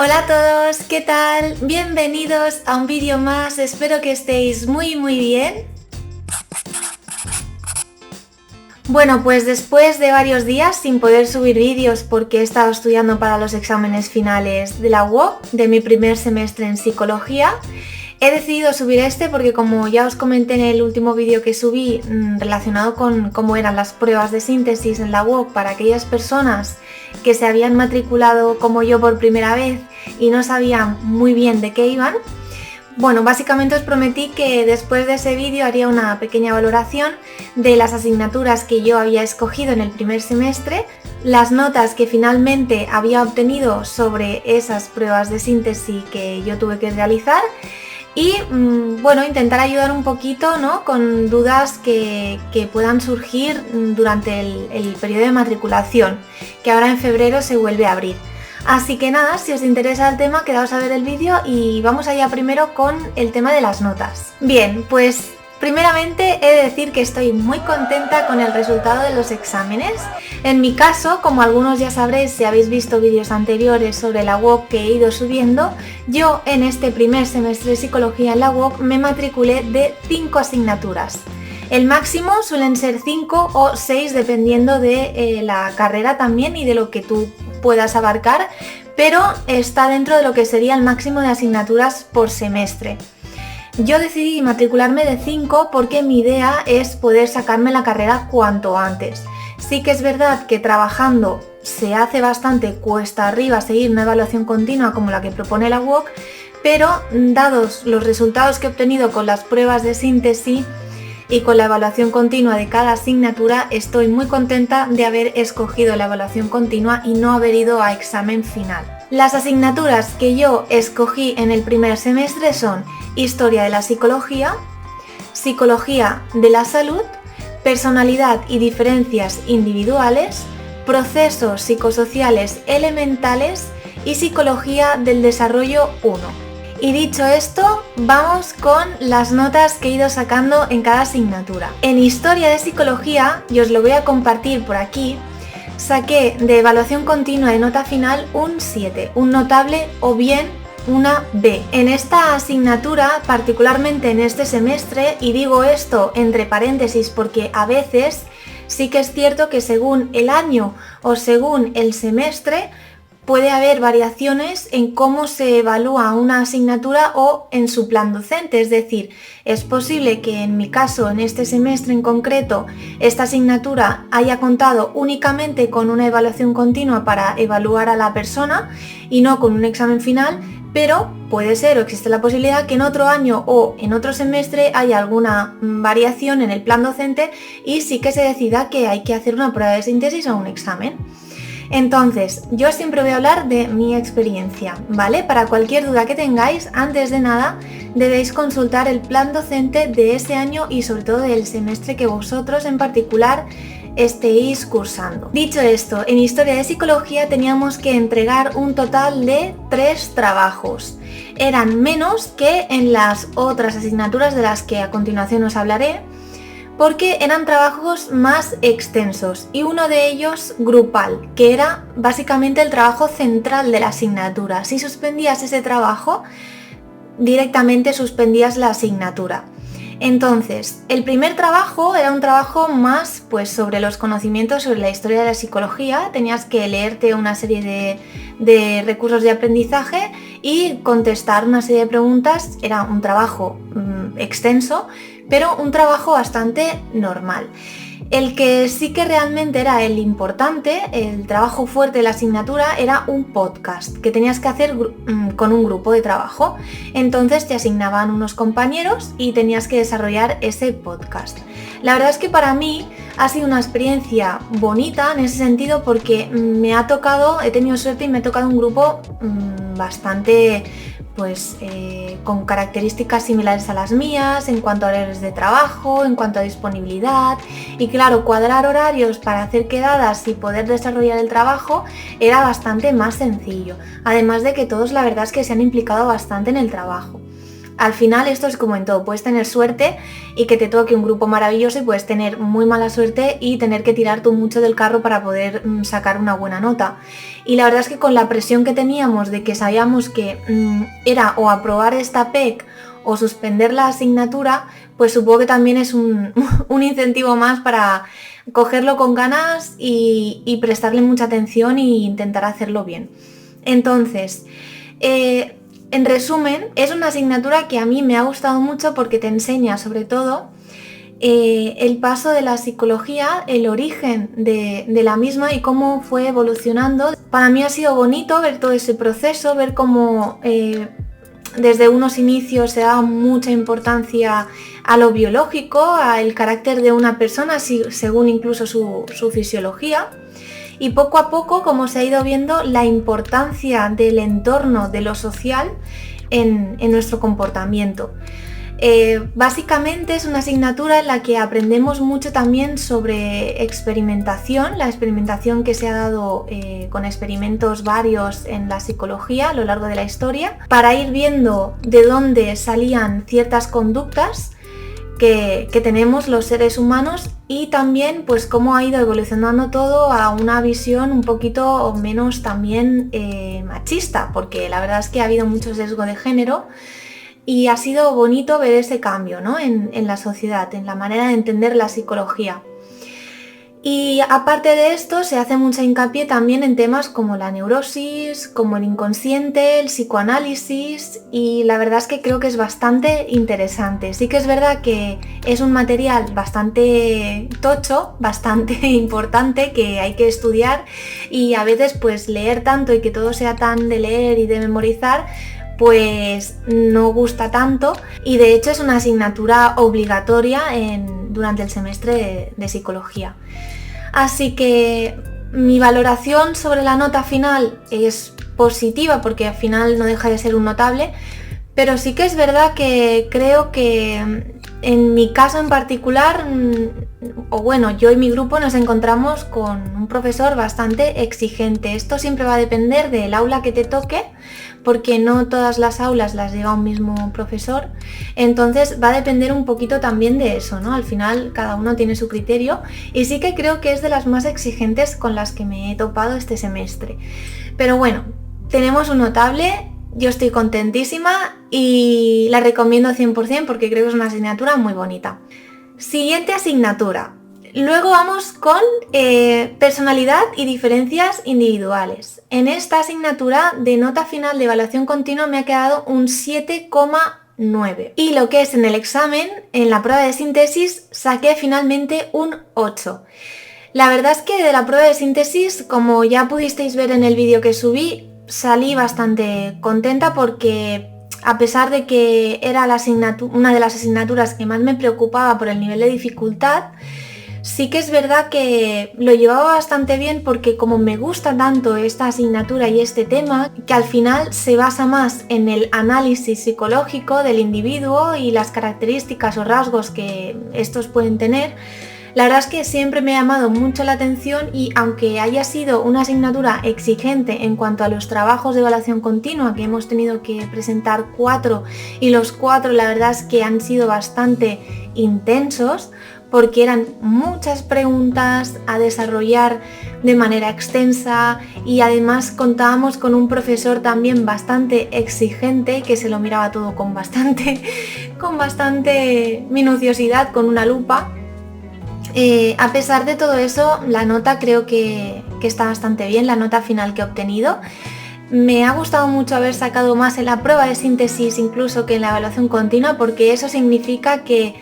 Hola a todos, ¿qué tal? Bienvenidos a un vídeo más, espero que estéis muy bien. Bueno, pues después de varios días sin poder subir vídeos porque he estado estudiando para los exámenes finales de la UOC, de mi primer semestre en psicología, he decidido subir este porque, como ya os comenté en el último vídeo que subí relacionado con cómo eran las pruebas de síntesis en la UOC para aquellas personas que se habían matriculado como yo por primera vez y no sabían muy bien de qué iban, bueno, básicamente os prometí que después de ese vídeo haría una pequeña valoración de las asignaturas que yo había escogido en el primer semestre, las notas que finalmente había obtenido sobre esas pruebas de síntesis que yo tuve que realizar y bueno, intentar ayudar un poquito, ¿no?, con dudas que puedan surgir durante el periodo de matriculación, que ahora en febrero se vuelve a abrir. Así que nada, si os interesa el tema, quedaos a ver el vídeo y vamos allá primero con el tema de las notas. Bien, pues primeramente he de decir que estoy muy contenta con el resultado de los exámenes. En mi caso, como algunos ya sabréis si habéis visto vídeos anteriores sobre la UOC que he ido subiendo, yo en este primer semestre de psicología en la UOC me matriculé de 5 asignaturas. El máximo suelen ser 5 o 6 dependiendo de la carrera también y de lo que tú puedas abarcar, pero está dentro de lo que sería el máximo de asignaturas por semestre. Yo decidí matricularme de 5 porque mi idea es poder sacarme la carrera cuanto antes. Sí que es verdad que trabajando se hace bastante cuesta arriba seguir una evaluación continua como la que propone la UOC, pero dados los resultados que he obtenido con las pruebas de síntesis y con la evaluación continua de cada asignatura, estoy muy contenta de haber escogido la evaluación continua y no haber ido a examen final. Las asignaturas que yo escogí en el primer semestre son Historia de la Psicología, Psicología de la Salud, Personalidad y diferencias individuales, Procesos psicosociales elementales y Psicología del Desarrollo 1. Y dicho esto, vamos con las notas que he ido sacando en cada asignatura. En Historia de Psicología, y os lo voy a compartir por aquí, saqué de evaluación continua de nota final un 7, un notable o bien una B. En esta asignatura, particularmente en este semestre, y digo esto entre paréntesis porque a veces sí que es cierto que según el año o según el semestre, puede haber variaciones en cómo se evalúa una asignatura o en su plan docente, es decir, es posible que en mi caso, en este semestre en concreto, esta asignatura haya contado únicamente con una evaluación continua para evaluar a la persona y no con un examen final, pero puede ser o existe la posibilidad que en otro año o en otro semestre haya alguna variación en el plan docente y sí que se decida que hay que hacer una prueba de síntesis o un examen. Entonces, yo siempre voy a hablar de mi experiencia, ¿vale? Para cualquier duda que tengáis, antes de nada, debéis consultar el plan docente de ese año y sobre todo del semestre que vosotros en particular estéis cursando. Dicho esto, en Historia de Psicología teníamos que entregar un total de 3 trabajos. Eran menos que en las otras asignaturas de las que a continuación os hablaré, porque eran trabajos más extensos y uno de ellos grupal, que era básicamente el trabajo central de la asignatura. Si suspendías ese trabajo, directamente suspendías la asignatura. Entonces, el primer trabajo era un trabajo más pues sobre los conocimientos sobre la historia de la psicología. Tenías que leerte una serie de recursos de aprendizaje y contestar una serie de preguntas. Era un trabajo extenso, pero un trabajo bastante normal. El que sí que realmente era el importante, el trabajo fuerte de la asignatura, era un podcast que tenías que hacer con un grupo de trabajo. Entonces te asignaban unos compañeros y tenías que desarrollar ese podcast. La verdad es que para mí ha sido una experiencia bonita en ese sentido porque he tenido suerte y me ha tocado un grupo bastante con características similares a las mías en cuanto a horarios de trabajo, en cuanto a disponibilidad, y claro, cuadrar horarios para hacer quedadas y poder desarrollar el trabajo era bastante más sencillo, además de que todos la verdad es que se han implicado bastante en el trabajo. Al final esto es como en todo, puedes tener suerte y que te toque un grupo maravilloso y puedes tener muy mala suerte y tener que tirar tú mucho del carro para poder sacar una buena nota. Y la verdad es que con la presión que teníamos de que sabíamos que era o aprobar esta PEC o suspender la asignatura, pues supongo que también es un incentivo más para cogerlo con ganas y prestarle mucha atención e intentar hacerlo bien. Entonces, en resumen, es una asignatura que a mí me ha gustado mucho porque te enseña sobre todo el paso de la psicología, el origen de la misma y cómo fue evolucionando. Para mí ha sido bonito ver todo ese proceso, ver cómo desde unos inicios se da mucha importancia a lo biológico, al carácter de una persona, según incluso su fisiología. Y poco a poco, como se ha ido viendo, la importancia del entorno, de lo social, en nuestro comportamiento. Básicamente es una asignatura en la que aprendemos mucho también sobre experimentación, la experimentación que se ha dado con experimentos varios en la psicología a lo largo de la historia, para ir viendo de dónde salían ciertas conductas que tenemos los seres humanos y también pues cómo ha ido evolucionando todo a una visión un poquito menos también machista, porque la verdad es que ha habido mucho sesgo de género y ha sido bonito ver ese cambio, ¿no? en la sociedad, en la manera de entender la psicología. Y aparte de esto se hace mucha hincapié también en temas como la neurosis, como el inconsciente, el psicoanálisis, y la verdad es que creo que es bastante interesante. Sí que es verdad que es un material bastante tocho, bastante importante, que hay que estudiar, y a veces pues leer tanto y que todo sea tan de leer y de memorizar pues no gusta tanto, y de hecho es una asignatura obligatoria durante el semestre de psicología. Así que mi valoración sobre la nota final es positiva porque al final no deja de ser un notable, pero sí que es verdad que creo que en mi caso en particular, o bueno, yo y mi grupo nos encontramos con un profesor bastante exigente. Esto siempre va a depender del aula que te toque, porque no todas las aulas las lleva un mismo profesor, entonces va a depender un poquito también de eso, ¿no? Al final cada uno tiene su criterio y sí que creo que es de las más exigentes con las que me he topado este semestre. Pero bueno, tenemos un notable, yo estoy contentísima y la recomiendo 100% porque creo que es una asignatura muy bonita. Siguiente asignatura. Luego vamos con personalidad y diferencias individuales. En esta asignatura de nota final de evaluación continua me ha quedado un 7,9. Y lo que es en el examen, en la prueba de síntesis, saqué finalmente un 8. La verdad es que de la prueba de síntesis, como ya pudisteis ver en el vídeo que subí, salí bastante contenta porque a pesar de que era una de las asignaturas que más me preocupaba por el nivel de dificultad, sí que es verdad que lo llevaba bastante bien porque como me gusta tanto esta asignatura y este tema, que al final se basa más en el análisis psicológico del individuo y las características o rasgos que estos pueden tener, la verdad es que siempre me ha llamado mucho la atención y aunque haya sido una asignatura exigente en cuanto a los trabajos de evaluación continua, que hemos tenido que presentar 4 y los 4 la verdad es que han sido bastante intensos, porque eran muchas preguntas a desarrollar de manera extensa y además contábamos con un profesor también bastante exigente que se lo miraba todo con bastante minuciosidad, con una lupa. A pesar de todo eso, la nota creo que está bastante bien, la nota final que he obtenido. Me ha gustado mucho haber sacado más en la prueba de síntesis incluso que en la evaluación continua, porque eso significa que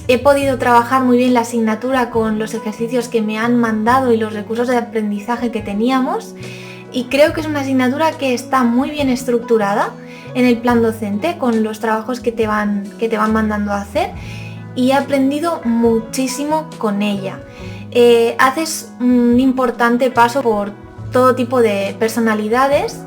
he podido trabajar muy bien la asignatura con los ejercicios que me han mandado y los recursos de aprendizaje que teníamos, y creo que es una asignatura que está muy bien estructurada en el plan docente con los trabajos que te van mandando a hacer, y he aprendido muchísimo con ella. Haces un importante paso por todo tipo de personalidades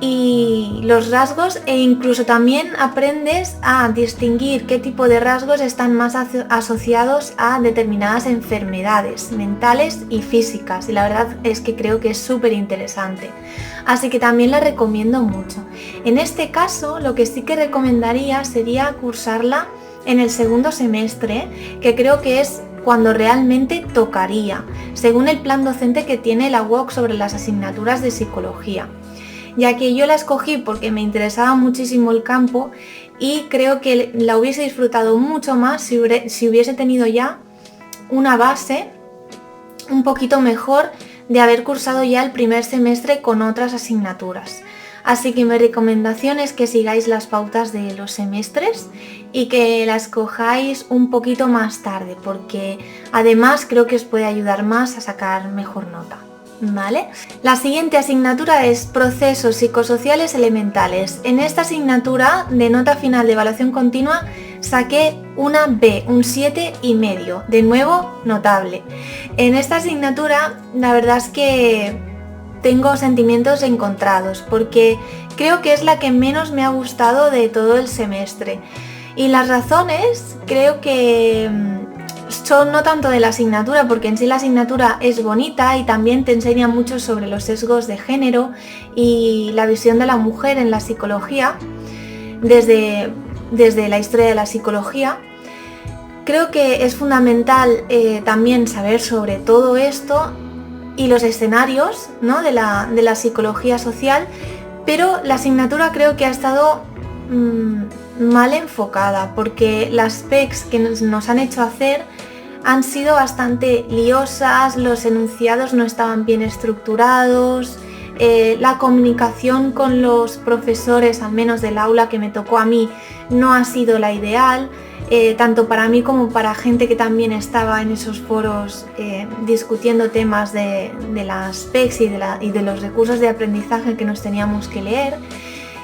y los rasgos, e incluso también aprendes a distinguir qué tipo de rasgos están más asociados a determinadas enfermedades mentales y físicas, y la verdad es que creo que es súper interesante, así que también la recomiendo mucho. En este caso, lo que sí que recomendaría sería cursarla en el segundo semestre, que creo que es cuando realmente tocaría, según el plan docente que tiene la UOC sobre las asignaturas de psicología, ya que yo la escogí porque me interesaba muchísimo el campo y creo que la hubiese disfrutado mucho más si hubiese tenido ya una base un poquito mejor de haber cursado ya el primer semestre con otras asignaturas. Así que mi recomendación es que sigáis las pautas de los semestres y que las cojáis un poquito más tarde, porque además creo que os puede ayudar más a sacar mejor nota, ¿vale? La siguiente asignatura es Procesos Psicosociales Elementales. En esta asignatura de nota final de evaluación continua saqué una B, un 7,5, de nuevo notable. En esta asignatura la verdad es que tengo sentimientos encontrados porque creo que es la que menos me ha gustado de todo el semestre, y las razones creo que son no tanto de la asignatura, porque en sí la asignatura es bonita y también te enseña mucho sobre los sesgos de género y la visión de la mujer en la psicología desde la historia de la psicología. Creo que es fundamental también saber sobre todo esto y los escenarios, ¿no?, de la psicología social, pero la asignatura creo que ha estado mal enfocada, porque las PECs que nos han hecho hacer han sido bastante liosas, los enunciados no estaban bien estructurados, la comunicación con los profesores, al menos del aula que me tocó a mí, no ha sido la ideal. Tanto para mí como para gente que también estaba en esos foros discutiendo temas de las PECs y de los recursos de aprendizaje que nos teníamos que leer.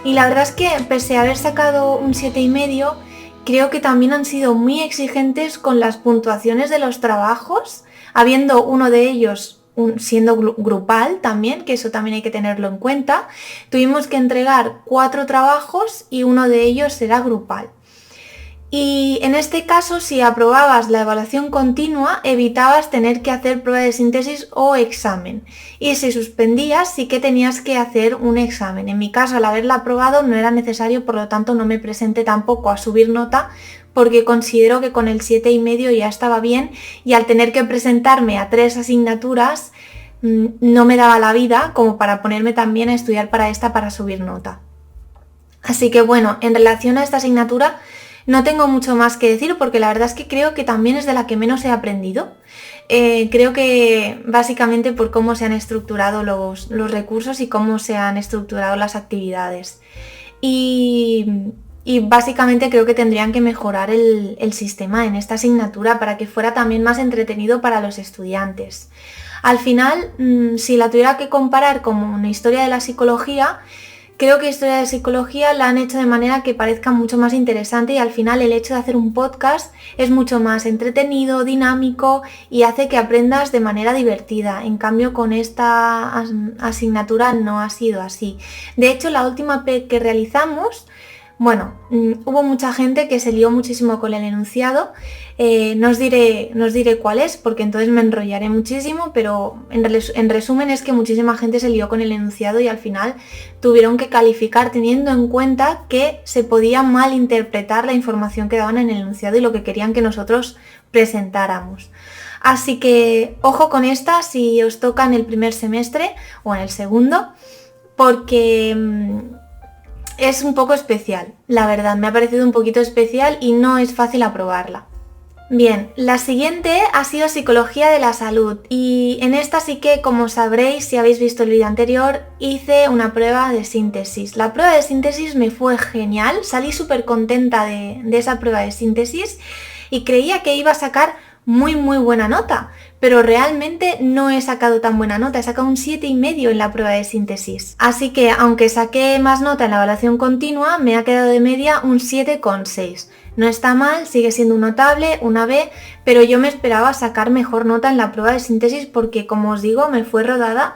Y la verdad es que pese a haber sacado un 7,5, creo que también han sido muy exigentes con las puntuaciones de los trabajos, habiendo uno de ellos siendo grupal también, que eso también hay que tenerlo en cuenta. Tuvimos que entregar 4 trabajos y uno de ellos era grupal. Y en este caso, si aprobabas la evaluación continua, evitabas tener que hacer prueba de síntesis o examen. Y si suspendías, sí que tenías que hacer un examen. En mi caso, al haberla aprobado, no era necesario, por lo tanto no me presenté tampoco a subir nota, porque considero que con el 7,5 ya estaba bien, y al tener que presentarme a 3 asignaturas, no me daba la vida como para ponerme también a estudiar para esta para subir nota. Así que bueno, en relación a esta asignatura, no tengo mucho más que decir, porque la verdad es que creo que también es de la que menos he aprendido. Creo que básicamente por cómo se han estructurado los recursos y cómo se han estructurado las actividades. Y básicamente creo que tendrían que mejorar el sistema en esta asignatura para que fuera también más entretenido para los estudiantes. Al final, si la tuviera que comparar con una historia de la psicología, creo que historia de psicología la han hecho de manera que parezca mucho más interesante, y al final el hecho de hacer un podcast es mucho más entretenido, dinámico y hace que aprendas de manera divertida. En cambio, con esta asignatura no ha sido así. De hecho, la última PEC que realizamos, bueno, hubo mucha gente que se lió muchísimo con el enunciado. No os diré cuál es, porque entonces me enrollaré muchísimo, pero en resumen es que muchísima gente se lió con el enunciado y al final tuvieron que calificar teniendo en cuenta que se podía malinterpretar la información que daban en el enunciado y lo que querían que nosotros presentáramos. Así que ojo con esta si os toca en el primer semestre o en el segundo, porque es un poco especial, la verdad, me ha parecido un poquito especial y no es fácil aprobarla. Bien, la siguiente ha sido Psicología de la Salud, y en esta sí que, como sabréis si habéis visto el vídeo anterior, hice una prueba de síntesis. La prueba de síntesis me fue genial, salí súper contenta de esa prueba de síntesis y creía que iba a sacar muy buena nota, pero realmente no he sacado tan buena nota, he sacado un 7,5 en la prueba de síntesis. Así que aunque saqué más nota en la evaluación continua, me ha quedado de media un 7,6. No está mal, sigue siendo un notable, una B, pero yo me esperaba sacar mejor nota en la prueba de síntesis porque, como os digo, me fue rodada.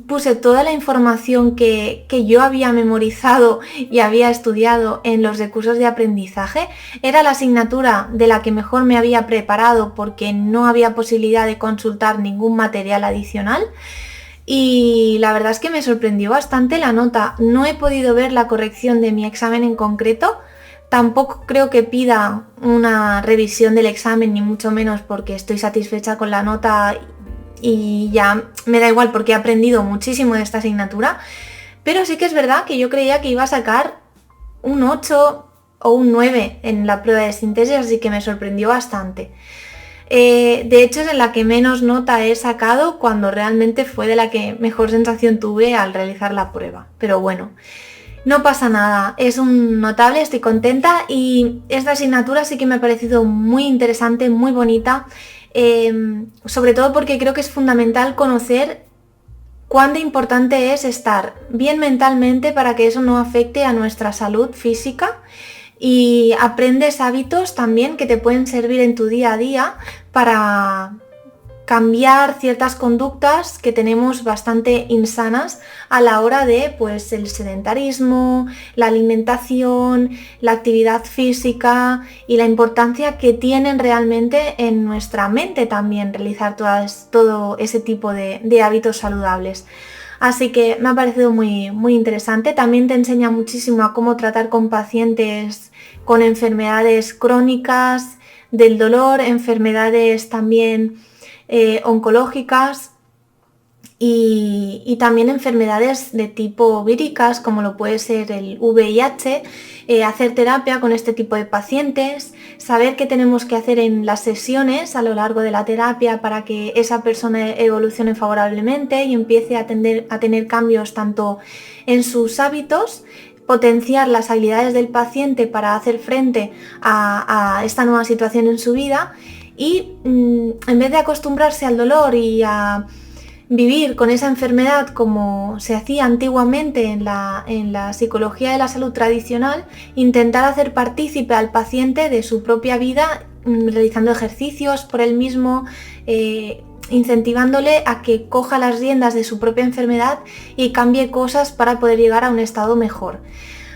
puse toda la información que yo había memorizado y había estudiado en los recursos de aprendizaje. Era la asignatura de la que mejor me había preparado porque no había posibilidad de consultar ningún material adicional. Y la verdad es que me sorprendió bastante la nota. No he podido ver la corrección de mi examen en concreto. Tampoco creo que pida una revisión del examen, ni mucho menos, porque estoy satisfecha con la nota y ya me da igual porque he aprendido muchísimo de esta asignatura. Pero sí que es verdad que yo creía que iba a sacar un 8 o un 9 en la prueba de síntesis, así que me sorprendió bastante. De hecho es en la que menos nota he sacado, cuando realmente fue de la que mejor sensación tuve al realizar la prueba. Pero bueno, no pasa nada, es un notable, estoy contenta y esta asignatura sí que me ha parecido muy interesante, muy bonita, sobre todo porque creo que es fundamental conocer cuán de importante es estar bien mentalmente para que eso no afecte a nuestra salud física, y aprendes hábitos también que te pueden servir en tu día a día para cambiar ciertas conductas que tenemos bastante insanas a la hora de, pues, el sedentarismo, la alimentación, la actividad física y la importancia que tienen realmente en nuestra mente también realizar todo ese tipo de hábitos saludables. Así que me ha parecido muy, muy interesante. También te enseña muchísimo a cómo tratar con pacientes con enfermedades crónicas, del dolor, enfermedades también oncológicas y también enfermedades de tipo víricas, como lo puede ser el VIH, hacer terapia con este tipo de pacientes, saber qué tenemos que hacer en las sesiones a lo largo de la terapia para que esa persona evolucione favorablemente y empiece a tener cambios tanto en sus hábitos, potenciar las habilidades del paciente para hacer frente a esta nueva situación en su vida y en vez de acostumbrarse al dolor y a vivir con esa enfermedad como se hacía antiguamente en la psicología de la salud tradicional, intentar hacer partícipe al paciente de su propia vida, realizando ejercicios por él mismo, incentivándole a que coja las riendas de su propia enfermedad y cambie cosas para poder llegar a un estado mejor.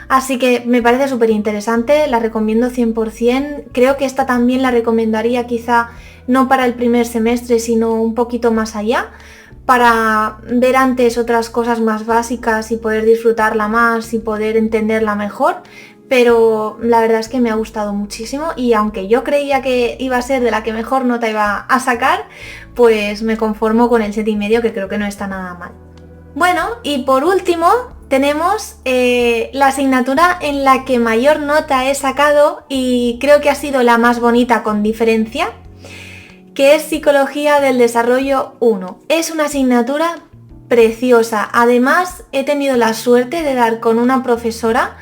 Así que me parece súper interesante, la recomiendo 100%. Creo que esta también la recomendaría quizá no para el primer semestre, sino un poquito más allá, para ver antes otras cosas más básicas y poder disfrutarla más y poder entenderla mejor. Pero la verdad es que me ha gustado muchísimo y aunque yo creía que iba a ser de la que mejor nota iba a sacar, pues me conformo con el 7,5, que creo que no está nada mal. Bueno, y por último tenemos la asignatura en la que mayor nota he sacado y creo que ha sido la más bonita con diferencia, que es Psicología del Desarrollo 1. Es una asignatura preciosa. Además, he tenido la suerte de dar con una profesora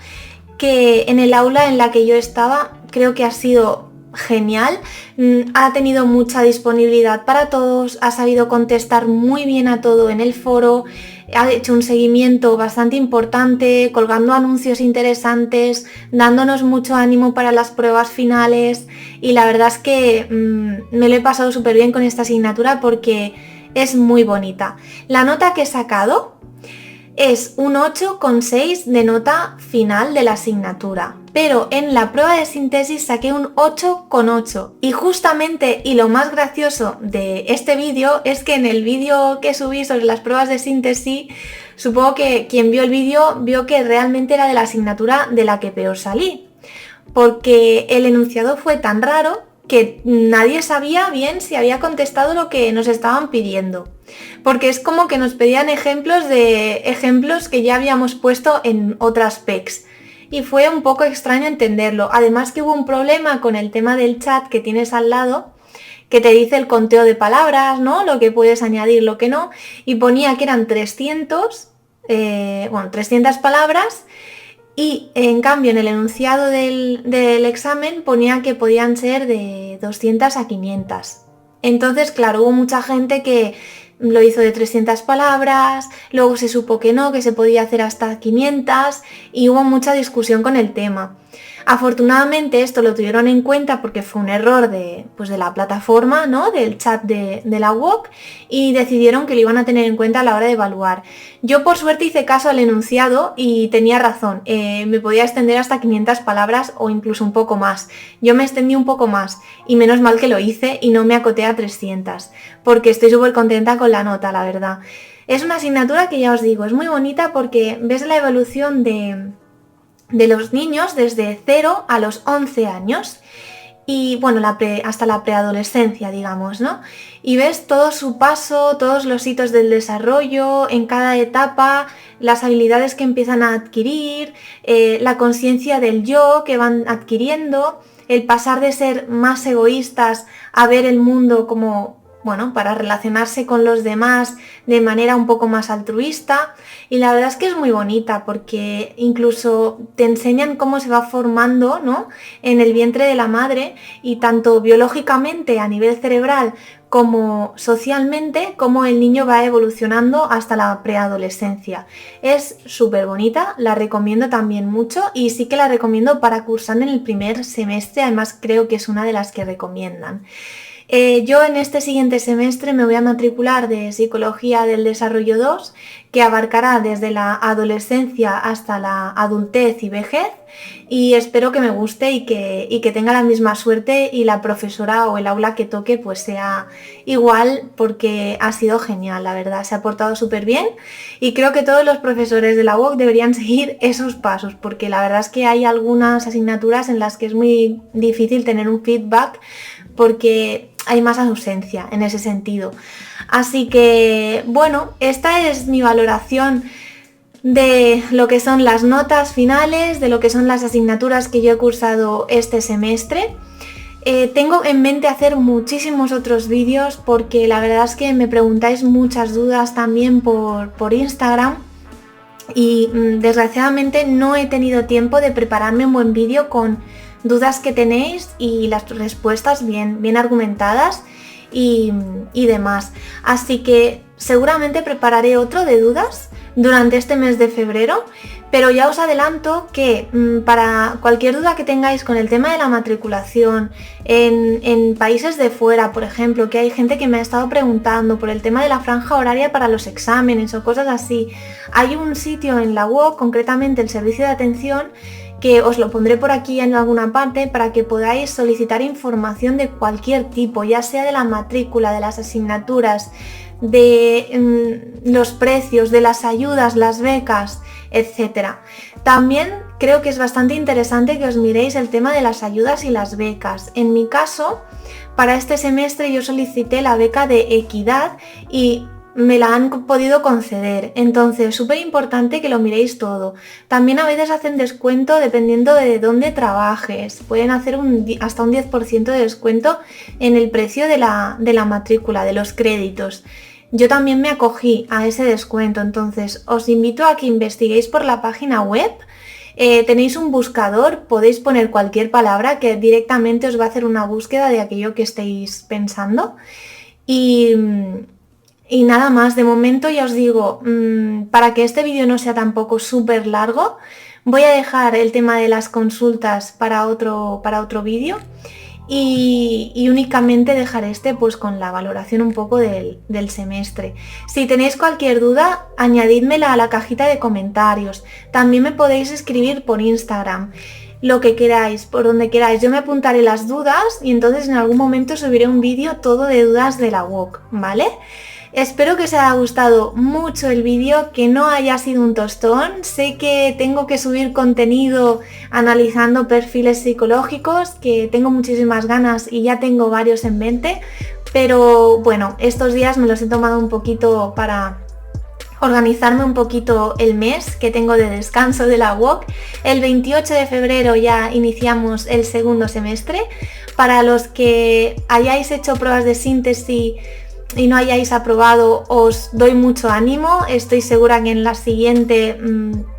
que en el aula en la que yo estaba creo que ha sido genial. Ha tenido mucha disponibilidad para todos, ha sabido contestar muy bien a todo en el foro, ha hecho un seguimiento bastante importante, colgando anuncios interesantes, dándonos mucho ánimo para las pruebas finales y la verdad es que me lo he pasado súper bien con esta asignatura porque es muy bonita. La nota que he sacado es un 8,6 de nota final de la asignatura, pero en la prueba de síntesis saqué un 8,8 y justamente, y lo más gracioso de este vídeo es que en el vídeo que subí sobre las pruebas de síntesis, supongo que quien vio el vídeo vio que realmente era de la asignatura de la que peor salí, porque el enunciado fue tan raro que nadie sabía bien si había contestado lo que nos estaban pidiendo. Porque es como que nos pedían ejemplos que ya habíamos puesto en otras PECs. Y fue un poco extraño entenderlo. Además que hubo un problema con el tema del chat que tienes al lado, que te dice el conteo de palabras, ¿no? Lo que puedes añadir, lo que no. Y ponía que eran 300 palabras. Y en cambio en el enunciado del examen ponía que podían ser de 200 a 500. Entonces, claro, hubo mucha gente que lo hizo de 300 palabras, luego se supo que no, que se podía hacer hasta 500 y hubo mucha discusión con el tema. Afortunadamente esto lo tuvieron en cuenta porque fue un error de la plataforma, ¿no? Del chat de la UOC, y decidieron que lo iban a tener en cuenta a la hora de evaluar. Yo por suerte hice caso al enunciado y tenía razón, me podía extender hasta 500 palabras o incluso un poco más. Yo me extendí un poco más y menos mal que lo hice y no me acoté a 300, porque estoy súper contenta con la nota, la verdad. Es una asignatura que ya os digo, es muy bonita porque ves la evolución de los niños desde 0 a los 11 años y bueno, hasta la preadolescencia, digamos, ¿no? Y ves todo su paso, todos los hitos del desarrollo, en cada etapa, las habilidades que empiezan a adquirir, la conciencia del yo que van adquiriendo, el pasar de ser más egoístas a ver el mundo como, bueno, para relacionarse con los demás de manera un poco más altruista. Y la verdad es que es muy bonita porque incluso te enseñan cómo se va formando, ¿no?, en el vientre de la madre, y tanto biológicamente a nivel cerebral como socialmente, cómo el niño va evolucionando hasta la preadolescencia. Es súper bonita, la recomiendo también mucho y sí que la recomiendo para cursar en el primer semestre, además creo que es una de las que recomiendan. Yo en este siguiente semestre me voy a matricular de Psicología del Desarrollo 2, que abarcará desde la adolescencia hasta la adultez y vejez, y espero que me guste y que tenga la misma suerte y la profesora o el aula que toque pues sea igual, porque ha sido genial, la verdad, se ha portado súper bien y creo que todos los profesores de la UOC deberían seguir esos pasos, porque la verdad es que hay algunas asignaturas en las que es muy difícil tener un feedback porque hay más ausencia en ese sentido. Así que, bueno, esta es mi valoración de lo que son las notas finales, de lo que son las asignaturas que yo he cursado este semestre. Tengo en mente hacer muchísimos otros vídeos porque la verdad es que me preguntáis muchas dudas también por Instagram y desgraciadamente no he tenido tiempo de prepararme un buen vídeo con dudas que tenéis y las respuestas bien argumentadas y demás. Así que seguramente prepararé otro de dudas durante este mes de febrero, pero ya os adelanto que para cualquier duda que tengáis con el tema de la matriculación en países de fuera, por ejemplo, que hay gente que me ha estado preguntando por el tema de la franja horaria para los exámenes o cosas así, hay un sitio en la UOC, concretamente el servicio de atención, que os lo pondré por aquí en alguna parte para que podáis solicitar información de cualquier tipo, ya sea de la matrícula, de las asignaturas, de los precios, de las ayudas, las becas, etc. También creo que es bastante interesante que os miréis el tema de las ayudas y las becas. En mi caso, para este semestre yo solicité la beca de equidad y me la han podido conceder, entonces súper importante que lo miréis todo. También a veces hacen descuento dependiendo de dónde trabajes, pueden hacer hasta un 10% de descuento en el precio de la matrícula, de los créditos. Yo también me acogí a ese descuento, entonces os invito a que investiguéis por la página web. Tenéis un buscador, podéis poner cualquier palabra que directamente os va a hacer una búsqueda de aquello que estéis pensando. Y nada más, de momento ya os digo, para que este vídeo no sea tampoco súper largo, voy a dejar el tema de las consultas para otro vídeo y únicamente dejar este pues con la valoración un poco del semestre. Si tenéis cualquier duda, añadídmela a la cajita de comentarios. También me podéis escribir por Instagram, lo que queráis, por donde queráis. Yo me apuntaré las dudas y entonces en algún momento subiré un vídeo todo de dudas de la UOC, ¿vale? Espero que os haya gustado mucho el vídeo, que no haya sido un tostón. Sé que tengo que subir contenido analizando perfiles psicológicos, que tengo muchísimas ganas y ya tengo varios en mente, pero bueno, estos días me los he tomado un poquito para organizarme un poquito el mes que tengo de descanso de la UOC. El 28 de febrero ya iniciamos el segundo semestre. Para los que hayáis hecho pruebas de síntesis y no hayáis aprobado, os doy mucho ánimo. Estoy segura que en la siguiente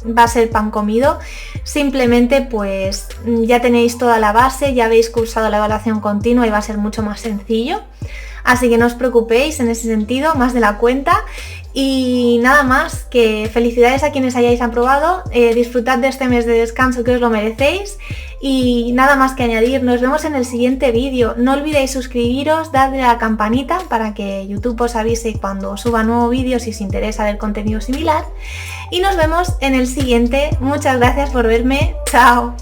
va a ser pan comido. Simplemente pues ya tenéis toda la base, ya habéis cursado la evaluación continua y va a ser mucho más sencillo. Así que no os preocupéis en ese sentido, más de la cuenta. Y nada más, que felicidades a quienes hayáis aprobado. Disfrutad de este mes de descanso, que os lo merecéis. Y nada más que añadir, nos vemos en el siguiente vídeo. No olvidéis suscribiros, darle a la campanita para que YouTube os avise cuando suba nuevo vídeo si os interesa ver contenido similar. Y nos vemos en el siguiente. Muchas gracias por verme. Chao.